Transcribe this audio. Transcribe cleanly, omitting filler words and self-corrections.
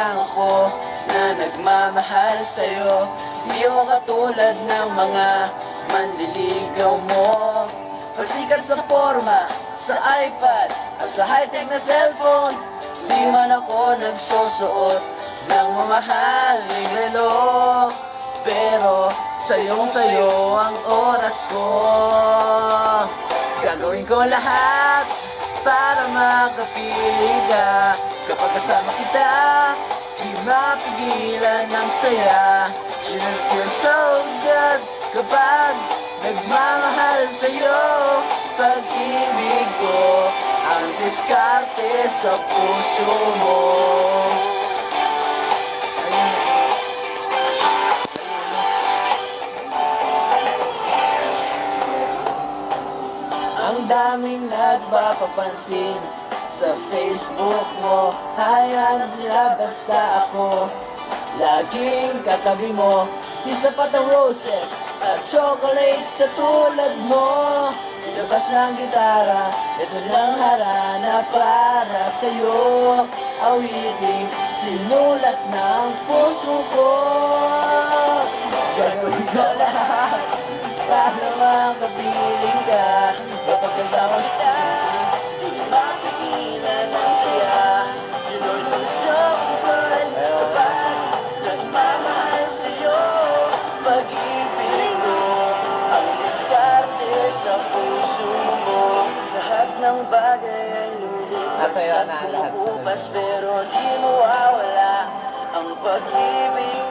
lang ako na nagmamahal sa'yo. Di ako katulad ng mga manliligaw mo. Pagsikat sa forma, sa iPad, at sa high-tech na cellphone, di man ako nagsusuot ng mamahaling relo. Pero sayong-sayo ang oras ko. Gagawin ko lahat para makapiling ka. Kapag kasama kita, di mapigilan ng saya. You feel so good kapag nagmamahal sa'yo. Pag-ibig ko ang diskarte sa puso mo. Ang daming nagpapapansin sa Facebook mo. Hayaan na sila basta ako laging katabi mo. Di sapat ang roses at chocolate sa tulad mo. Ilabas ng gitara, ito ng harana para sa'yo. Awiting sinulat ng puso ko. Gagawin ko lahat para makapiling ka. Kapag kasama kita, di mapigilan ang saya. You know it feels so good kapag nagmamahal sa'yo. Pag-ibig ko ang diskarte sa puso mo. Lahat ng bagay ay lumilipas at kumukupas, pero di mawawala ang pag-ibig